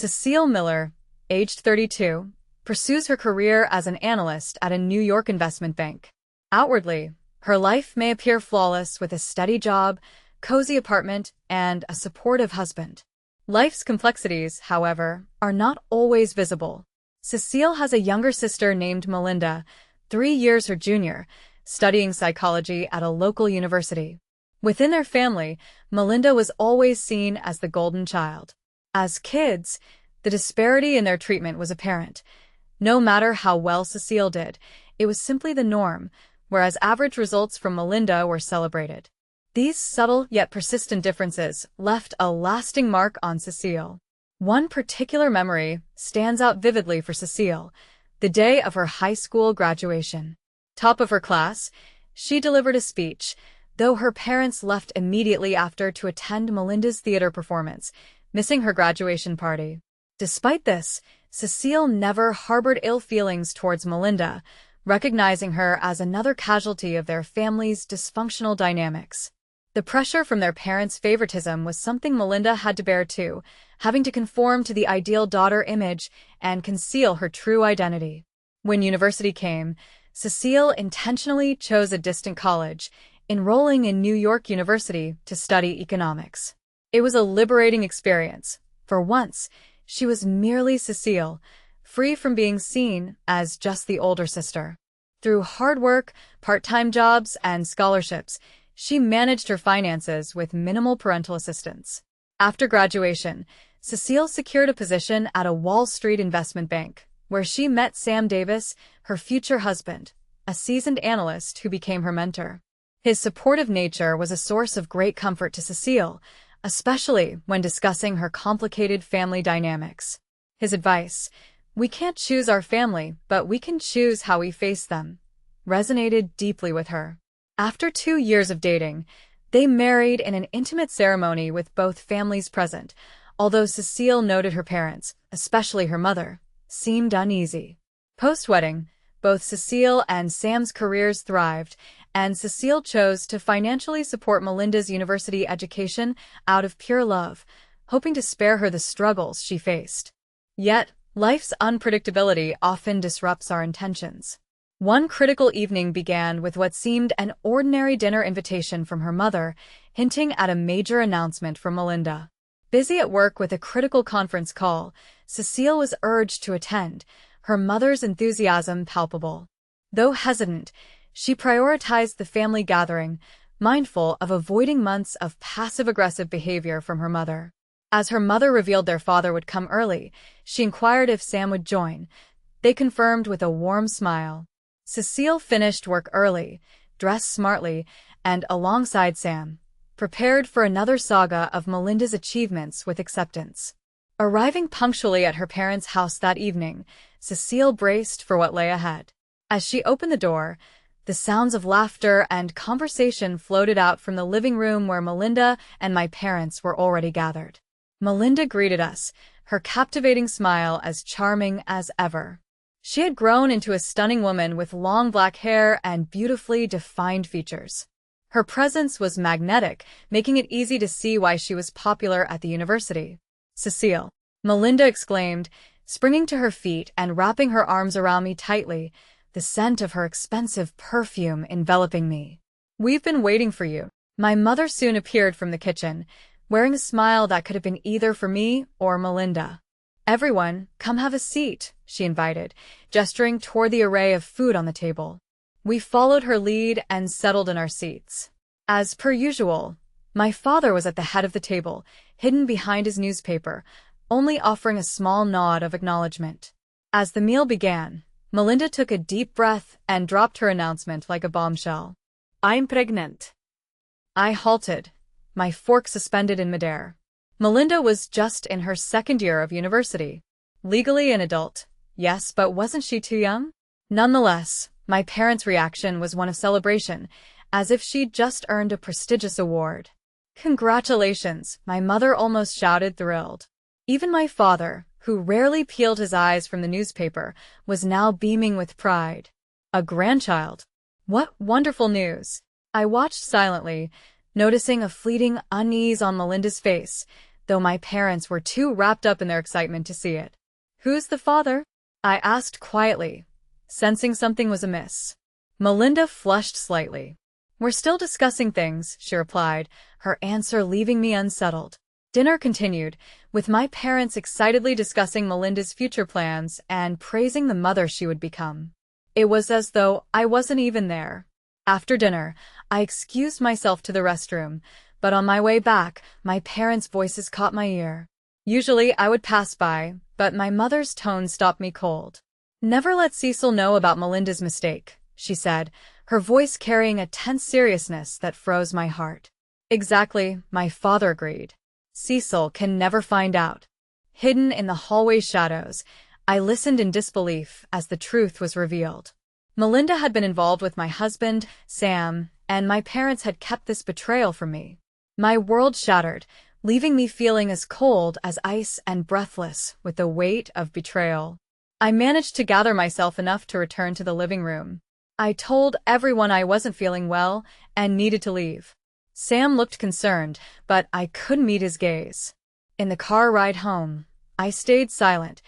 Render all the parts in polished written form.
Cecile Miller, aged 32, pursues her career as an analyst at a New York investment bank. Outwardly, her life may appear flawless with a steady job, cozy apartment, and a supportive husband. Life's complexities, however, are not always visible. Cecile has a younger sister named Melinda, 3 years her junior, studying psychology at a local university. Within their family, Melinda was always seen as the golden child. As kids, the disparity in their treatment was apparent. No matter how well Cecile did, it was simply the norm, whereas average results from Melinda were celebrated. These subtle yet persistent differences left a lasting mark on Cecile. One particular memory stands out vividly for Cecile: the day of her high school graduation. Top of her class, she delivered a speech, though her parents left immediately after to attend Melinda's theater performance, missing her graduation party. Despite this, Cecile never harbored ill feelings towards Melinda, recognizing her as another casualty of their family's dysfunctional dynamics. The pressure from their parents' favoritism was something Melinda had to bear too, having to conform to the ideal daughter image and conceal her true identity. When university came, Cecile intentionally chose a distant college, enrolling in New York University to study economics. It was a liberating experience. For once, she was merely Cecile, free from being seen as just the older sister. Through hard work, part-time jobs, and scholarships, she managed her finances with minimal parental assistance. After graduation, Cecile secured a position at a Wall Street investment bank, where she met Sam Davis, her future husband, a seasoned analyst who became her mentor. His supportive nature was a source of great comfort to Cecile, especially when discussing her complicated family dynamics. His advice, "We can't choose our family, but we can choose how we face them," resonated deeply with her. After 2 years of dating, they married in an intimate ceremony with both families present, although Cecile noted her parents, especially her mother, seemed uneasy. Post-wedding, both Cecile and Sam's careers thrived, and Cecile chose to financially support Melinda's university education out of pure love, hoping to spare her the struggles she faced. Yet, life's unpredictability often disrupts our intentions. One critical evening began with what seemed an ordinary dinner invitation from her mother, hinting at a major announcement from Melinda. Busy at work with a critical conference call, Cecile was urged to attend, her mother's enthusiasm palpable. Though hesitant, she prioritized the family gathering, mindful of avoiding months of passive-aggressive behavior from her mother. As her mother revealed their father would come early, she inquired if Sam would join. They confirmed with a warm smile. Cecile finished work early, dressed smartly, and alongside Sam, prepared for another saga of Melinda's achievements with acceptance. Arriving punctually at her parents' house that evening, Cecile braced for what lay ahead. As she opened the door, the sounds of laughter and conversation floated out from the living room where Melinda and my parents were already gathered. Melinda greeted us, her captivating smile as charming as ever. She had grown into a stunning woman with long black hair and beautifully defined features. Her presence was magnetic, making it easy to see why she was popular at the university. "Cecile," Melinda exclaimed, springing to her feet and wrapping her arms around me tightly, the scent of her expensive perfume enveloping me. "We've been waiting for you." My mother soon appeared from the kitchen, wearing a smile that could have been either for me or Melinda. "Everyone, come have a seat," she invited, gesturing toward the array of food on the table. We followed her lead and settled in our seats. As per usual, my father was at the head of the table, hidden behind his newspaper, only offering a small nod of acknowledgement. As the meal began, Melinda took a deep breath and dropped her announcement like a bombshell. "I'm pregnant." I halted, my fork suspended in midair. Melinda was just in her second year of university. Legally an adult, yes, but wasn't she too young? Nonetheless, my parents' reaction was one of celebration, as if she'd just earned a prestigious award. "Congratulations," my mother almost shouted, thrilled. Even my father, who rarely peeled his eyes from the newspaper, was now beaming with pride. "A grandchild. What wonderful news." I watched silently, noticing a fleeting unease on Melinda's face, though my parents were too wrapped up in their excitement to see it. "Who's the father?" I asked quietly, sensing something was amiss. Melinda flushed slightly. "We're still discussing things," she replied, her answer leaving me unsettled. Dinner continued, with my parents excitedly discussing Melinda's future plans and praising the mother she would become. It was as though I wasn't even there. After dinner, I excused myself to the restroom, but on my way back, my parents' voices caught my ear. Usually I would pass by, but my mother's tone stopped me cold. "Never let Cecile know about Melinda's mistake," she said, her voice carrying a tense seriousness that froze my heart. "Exactly," my father agreed. "Cecile can never find out." Hidden in the hallway shadows, I listened in disbelief as the truth was revealed. Melinda had been involved with my husband, Sam, and my parents had kept this betrayal from me. My world shattered, leaving me feeling as cold as ice and breathless with the weight of betrayal. I managed to gather myself enough to return to the living room. I told everyone I wasn't feeling well and needed to leave. Sam looked concerned, but I couldn't meet his gaze. In the car ride home, I stayed silent,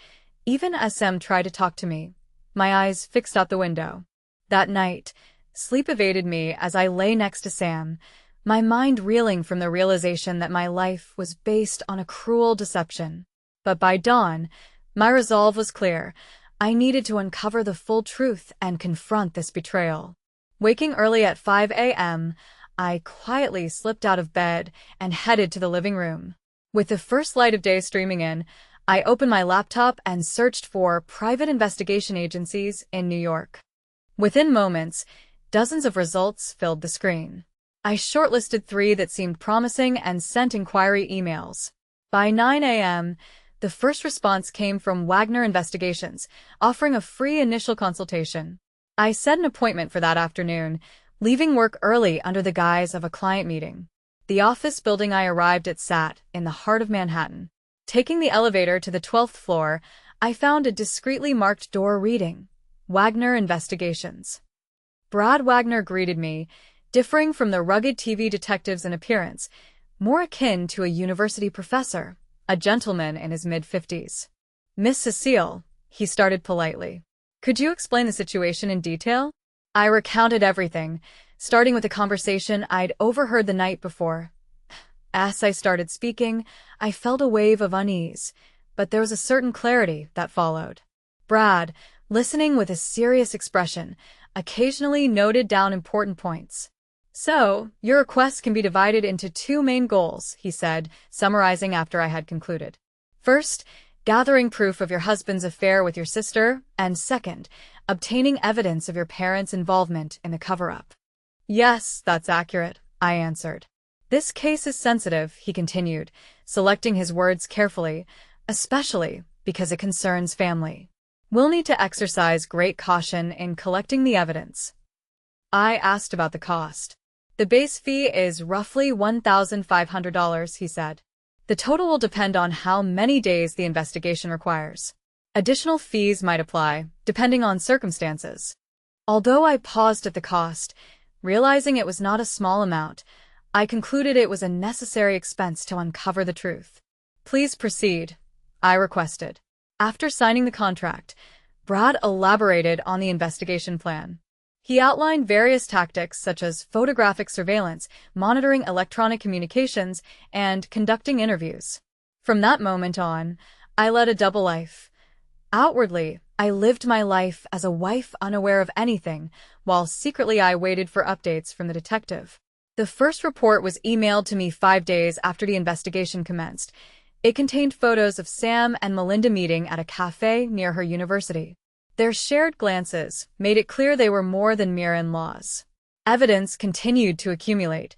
even as Sam tried to talk to me, my eyes fixed out the window. That night, sleep evaded me as I lay next to Sam, my mind reeling from the realization that my life was based on a cruel deception. But by dawn, my resolve was clear. I needed to uncover the full truth and confront this betrayal. Waking early at 5 a.m., I quietly slipped out of bed and headed to the living room. With the first light of day streaming in, I opened my laptop and searched for private investigation agencies in New York. Within moments, dozens of results filled the screen. I shortlisted 3 that seemed promising and sent inquiry emails. By 9 a.m., the first response came from Wagner Investigations, offering a free initial consultation. I set an appointment for that afternoon, leaving work early under the guise of a client meeting. The office building I arrived at sat in the heart of Manhattan. Taking the elevator to the 12th floor, I found a discreetly marked door reading, Wagner Investigations. Brad Wagner greeted me, differing from the rugged TV detectives in appearance, more akin to a university professor, a gentleman in his mid-50s. "Miss Cecile," he started politely. "Could you explain the situation in detail?" I recounted everything, starting with a conversation I'd overheard the night before. As I started speaking, I felt a wave of unease, but there was a certain clarity that followed. Brad, listening with a serious expression, occasionally noted down important points. "So, your request can be divided into 2 main goals," he said, summarizing after I had concluded. "First, gathering proof of your husband's affair with your sister, and second, obtaining evidence of your parents' involvement in the cover-up." "Yes, that's accurate," I answered. "This case is sensitive," he continued, selecting his words carefully, "especially because it concerns family. We'll need to exercise great caution in collecting the evidence." I asked about the cost. "The base fee is roughly $1,500, he said. "The total will depend on how many days the investigation requires. Additional fees might apply, depending on circumstances." Although I paused at the cost, realizing it was not a small amount, I concluded it was a necessary expense to uncover the truth. "Please proceed," I requested. After signing the contract, Brad elaborated on the investigation plan. He outlined various tactics such as photographic surveillance, monitoring electronic communications, and conducting interviews. From that moment on, I led a double life. Outwardly, I lived my life as a wife unaware of anything, while secretly I waited for updates from the detective. The first report was emailed to me 5 days after the investigation commenced. It contained photos of Sam and Melinda meeting at a cafe near her university. Their shared glances made it clear they were more than mere in-laws. Evidence continued to accumulate.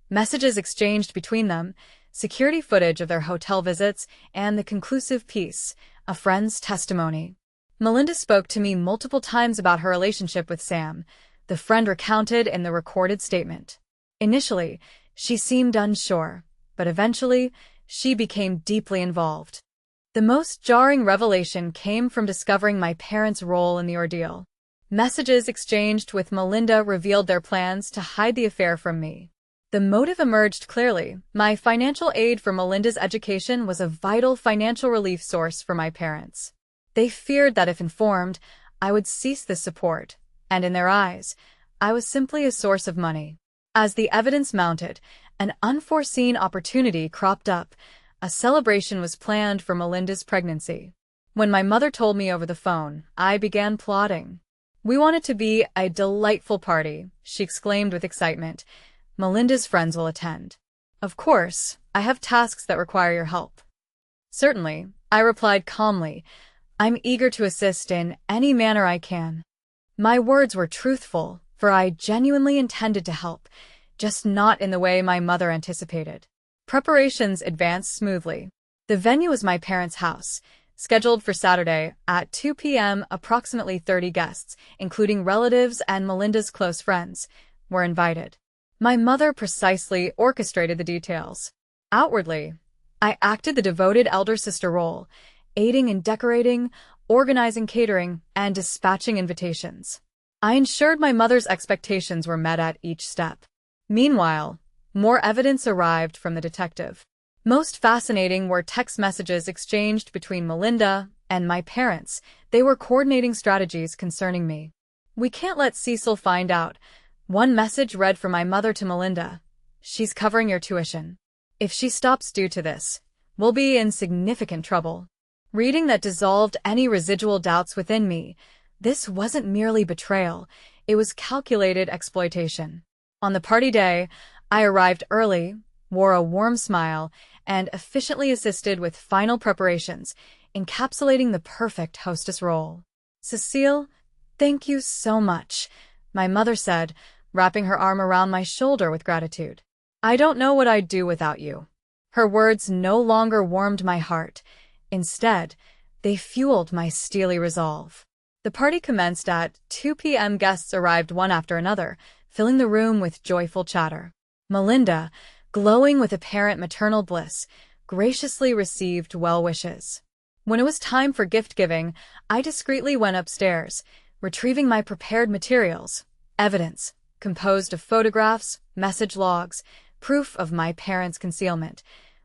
Messages exchanged between them, security footage of their hotel visits, and the conclusive piece, a friend's testimony. Melinda spoke to me multiple times about her relationship with Sam, the friend recounted in the recorded statement. Initially, she seemed unsure, but eventually, she became deeply involved. The most jarring revelation came from discovering my parents' role in the ordeal. Messages exchanged with Melinda revealed their plans to hide the affair from me. The motive emerged clearly. My financial aid for Melinda's education was a vital financial relief source for my parents. They feared that if informed, I would cease this support, and in their eyes, I was simply a source of money. As the evidence mounted, an unforeseen opportunity cropped up. A celebration was planned for Melinda's pregnancy. When my mother told me over the phone, I began plotting. "We want it to be a delightful party," she exclaimed with excitement. "Melinda's friends will attend. Of course, I have tasks that require your help." "Certainly," I replied calmly. "I'm eager to assist in any manner I can." My words were truthful, for I genuinely intended to help, just not in the way my mother anticipated. Preparations advanced smoothly. The venue was my parents' house, scheduled for Saturday at 2 p.m. Approximately 30 guests, including relatives and Melinda's close friends, were invited. My mother precisely orchestrated the details. Outwardly, I acted the devoted elder sister role, aiding in decorating, organizing catering, and dispatching invitations. I ensured my mother's expectations were met at each step. Meanwhile, more evidence arrived from the detective. Most fascinating were text messages exchanged between Melinda and my parents. They were coordinating strategies concerning me. "We can't let Cecile find out." One message read from my mother to Melinda: "She's covering your tuition. If she stops due to this, we'll be in significant trouble." Reading that dissolved any residual doubts within me. This wasn't merely betrayal, it was calculated exploitation. On the party day, I arrived early, wore a warm smile, and efficiently assisted with final preparations, encapsulating the perfect hostess role. "Cecile, thank you so much," my mother said, wrapping her arm around my shoulder with gratitude. "I don't know what I'd do without you." Her words no longer warmed my heart. Instead, they fueled my steely resolve. The party commenced at 2 p.m. Guests arrived one after another, filling the room with joyful chatter. Melinda, glowing with apparent maternal bliss, graciously received well wishes. When it was time for gift-giving, I discreetly went upstairs, retrieving my prepared materials. Evidence, composed of photographs, message logs, proof of my parents' concealment,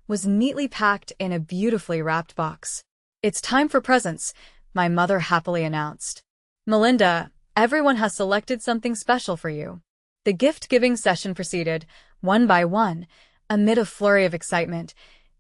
was neatly packed in a beautifully wrapped box. "It's time for presents," my mother happily announced. "Melinda, everyone has selected something special for you." The gift-giving session proceeded, one by one. Amid a flurry of excitement,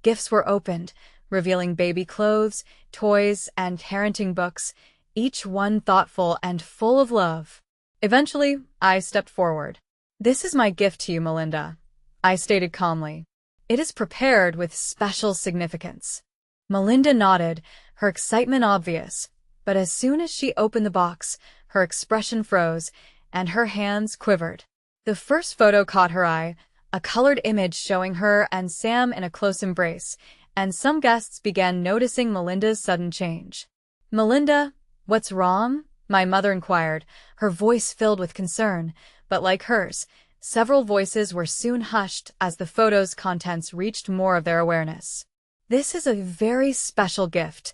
gifts were opened, revealing baby clothes, toys, and parenting books, each one thoughtful and full of love. Eventually, I stepped forward. "This is my gift to you, Melinda," I stated calmly. "It is prepared with special significance." Melinda nodded, her excitement obvious, but as soon as she opened the box, her expression froze, and her hands quivered. The first photo caught her eye, a colored image showing her and Sam in a close embrace, and some guests began noticing Melinda's sudden change. "Melinda, what's wrong?" my mother inquired, her voice filled with concern, but like hers, several voices were soon hushed as the photo's contents reached more of their awareness. "This is a very special gift,"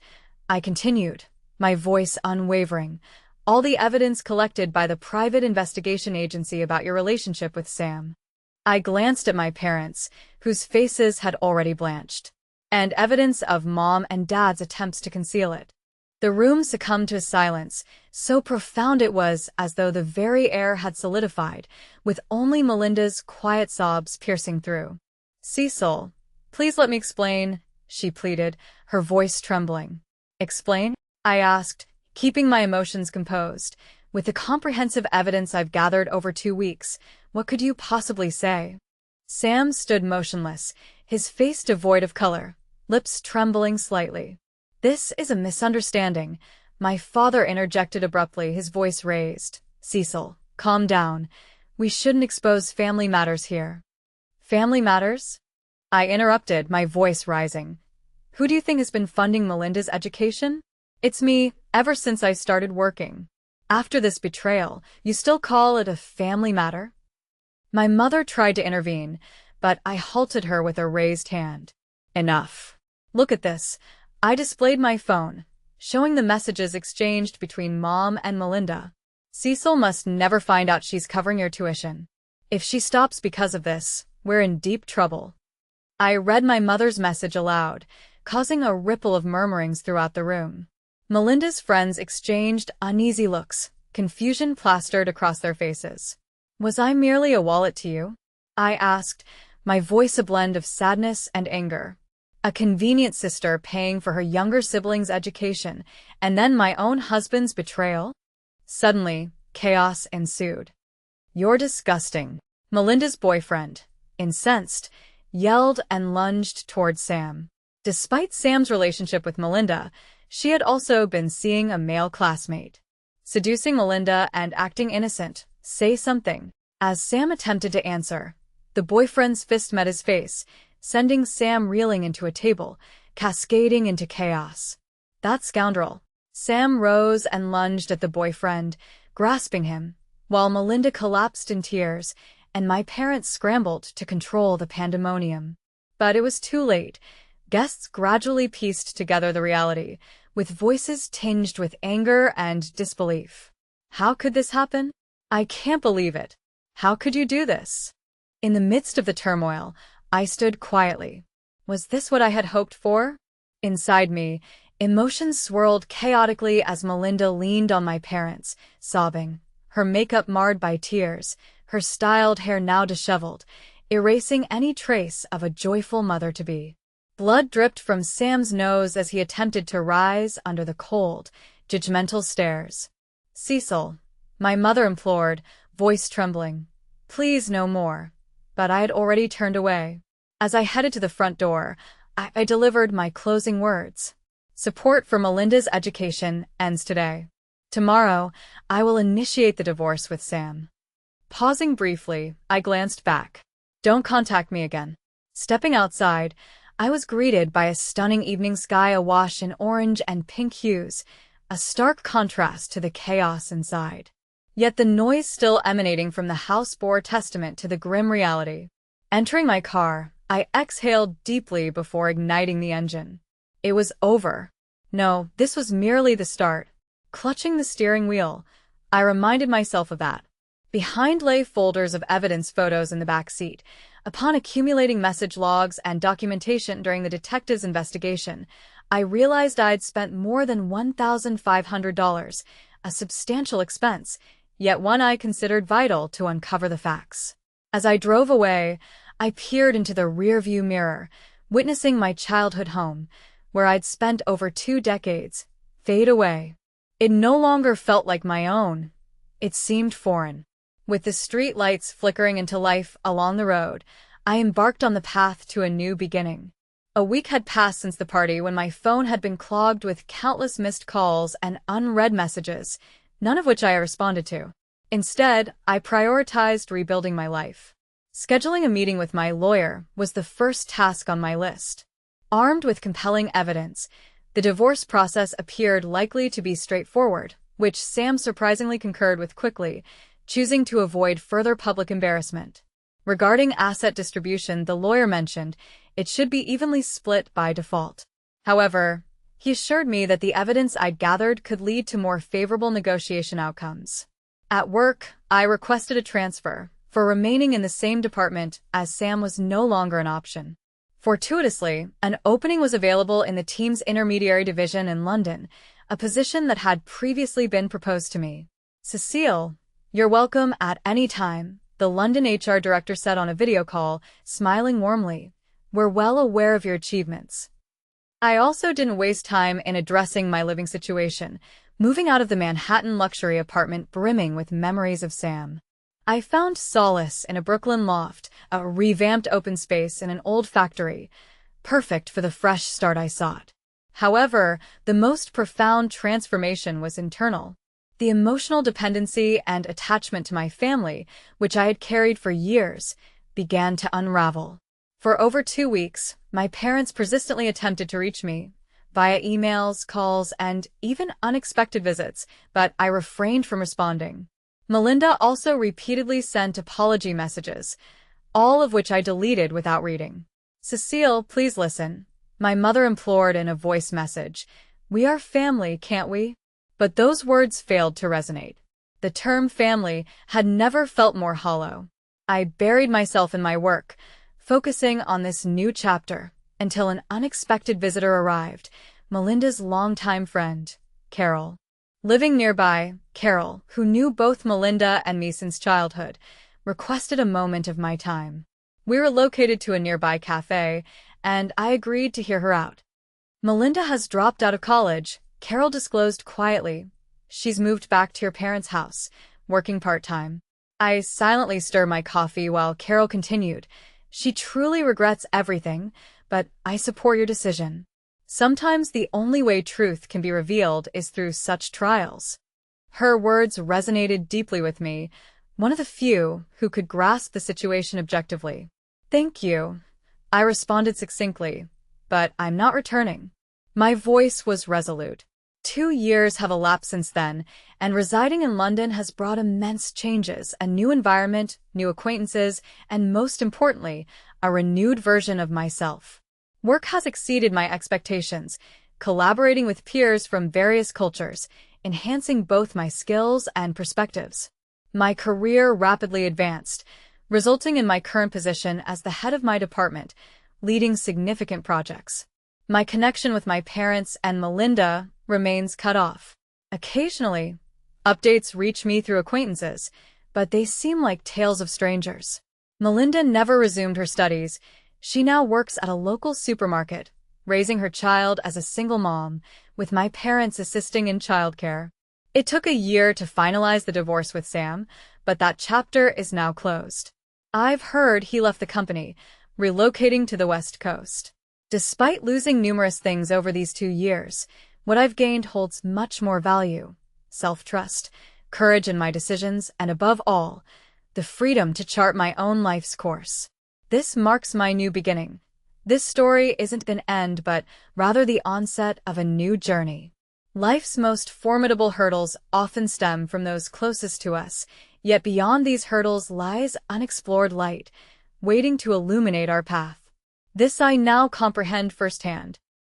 I continued, my voice unwavering. "All the evidence collected by the private investigation agency about your relationship with Sam." I glanced at my parents, whose faces had already blanched, and evidence of Mom and Dad's attempts to conceal it. The room succumbed to a silence, so profound it was as though the very air had solidified, with only Melinda's quiet sobs piercing through. "Cecile, please let me explain," she pleaded, her voice trembling. "Explain?" I asked, keeping my emotions composed. "With the comprehensive evidence I've gathered over 2 weeks, what could you possibly say?" Sam stood motionless, his face devoid of color, lips trembling slightly. "This is a misunderstanding," my father interjected abruptly, his voice raised. "Cecile, calm down. We shouldn't expose family matters here." "Family matters?" I interrupted, my voice rising. "Who do you think has been funding Melinda's education?" "It's me, ever since I started working." "After this betrayal, you still call it a family matter?" My mother tried to intervene, but I halted her with a raised hand. "Enough. Look at this." I displayed my phone, showing the messages exchanged between Mom and Melinda. "Cecile must never find out she's covering your tuition. If she stops because of this, we're in deep trouble." I read my mother's message aloud, causing a ripple of murmurings throughout the room. Melinda's friends exchanged uneasy looks, confusion plastered across their faces. "Was I merely a wallet to you?" I asked, my voice a blend of sadness and anger. A convenient sister paying for her younger sibling's education, and then my own husband's betrayal? Suddenly, chaos ensued. "You're disgusting," Melinda's boyfriend, incensed, yelled and lunged toward Sam. Despite Sam's relationship with Melinda, she had also been seeing a male classmate. Seducing Melinda and acting innocent. "Say something." As Sam attempted to answer, the boyfriend's fist met his face, sending Sam reeling into a table, cascading into chaos. "That scoundrel." Sam rose and lunged at the boyfriend, grasping him, while Melinda collapsed in tears, and my parents scrambled to control the pandemonium. But it was too late. Guests gradually pieced together the reality, with voices tinged with anger and disbelief. "How could this happen? I can't believe it. How could you do this?" In the midst of the turmoil, I stood quietly. Was this what I had hoped for? Inside me, emotions swirled chaotically as Melinda leaned on my parents, sobbing, her makeup marred by tears, her styled hair now disheveled, erasing any trace of a joyful mother-to-be. Blood dripped from Sam's nose as he attempted to rise under the cold, judgmental stares. "Cecile," my mother implored, voice trembling. "Please no more." But I had already turned away. As I headed to the front door, I delivered my closing words. "Support for Melinda's education ends today. Tomorrow, I will initiate the divorce with Sam." Pausing briefly, I glanced back. "Don't contact me again." Stepping outside, I was greeted by a stunning evening sky awash in orange and pink hues, a stark contrast to the chaos inside. Yet the noise still emanating from the house bore testament to the grim reality. Entering my car, I exhaled deeply before igniting the engine. It was over. No, this was merely the start. Clutching the steering wheel, I reminded myself of that. Behind lay folders of evidence photos in the back seat. Upon accumulating message logs and documentation during the detective's investigation, I realized I'd spent more than $1,500, a substantial expense, yet one I considered vital to uncover the facts. As I drove away, I peered into the rearview mirror, witnessing my childhood home, where I'd spent over 2 decades, fade away. It no longer felt like my own. It seemed foreign. With the street lights flickering into life along the road, I embarked on the path to a new beginning. A week had passed since the party when my phone had been clogged with countless missed calls and unread messages, none of which I responded to. Instead, I prioritized rebuilding my life. Scheduling a meeting with my lawyer was the first task on my list. Armed with compelling evidence, the divorce process appeared likely to be straightforward, which Sam surprisingly concurred with quickly, choosing to avoid further public embarrassment. Regarding asset distribution, the lawyer mentioned it should be evenly split by default. However, he assured me that the evidence I'd gathered could lead to more favorable negotiation outcomes. At work, I requested a transfer, for remaining in the same department as Sam was no longer an option. Fortuitously, an opening was available in the team's intermediary division in London, a position that had previously been proposed to me. "Cecile, you're welcome at any time," the London HR director said on a video call, smiling warmly. "We're well aware of your achievements." I also didn't waste time in addressing my living situation, moving out of the Manhattan luxury apartment brimming with memories of Sam. I found solace in a Brooklyn loft, a revamped open space in an old factory, perfect for the fresh start I sought. However, the most profound transformation was internal. The emotional dependency and attachment to my family, which I had carried for years, began to unravel. For over 2 weeks, my parents persistently attempted to reach me, via emails, calls, and even unexpected visits, but I refrained from responding. Melinda also repeatedly sent apology messages, all of which I deleted without reading. "Cecile, please listen," my mother implored in a voice message. "We are family, can't we?" But those words failed to resonate. The term family had never felt more hollow. I buried myself in my work, focusing on this new chapter, until an unexpected visitor arrived, Melinda's longtime friend, Carol. Living nearby, Carol, who knew both Melinda and me since childhood, requested a moment of my time. We were located to a nearby cafe, and I agreed to hear her out. Melinda has dropped out of college, Carol disclosed quietly. She's moved back to her parents' house, working part-time. I silently stirred my coffee while Carol continued. She truly regrets everything, but I support your decision. Sometimes the only way truth can be revealed is through such trials. Her words resonated deeply with me, one of the few who could grasp the situation objectively. Thank you, I responded succinctly, but I'm not returning. My voice was resolute. 2 years have elapsed since then, and residing in London has brought immense changes, a new environment, new acquaintances, and most importantly, a renewed version of myself. Work has exceeded my expectations, collaborating with peers from various cultures, enhancing both my skills and perspectives. My career rapidly advanced, resulting in my current position as the head of my department, leading significant projects. My connection with my parents and Melinda remains cut off. Occasionally, updates reach me through acquaintances, but they seem like tales of strangers. Melinda never resumed her studies. She now works at a local supermarket, raising her child as a single mom, with my parents assisting in childcare. It took a year to finalize the divorce with Sam, but that chapter is now closed. I've heard he left the company, relocating to the West Coast. Despite losing numerous things over these 2 years, what I've gained holds much more value: self-trust, courage in my decisions, and above all, the freedom to chart my own life's course. This marks my new beginning. This story isn't an end, but rather the onset of a new journey. Life's most formidable hurdles often stem from those closest to us, yet beyond these hurdles lies unexplored light, waiting to illuminate our path. This I now comprehend firsthand.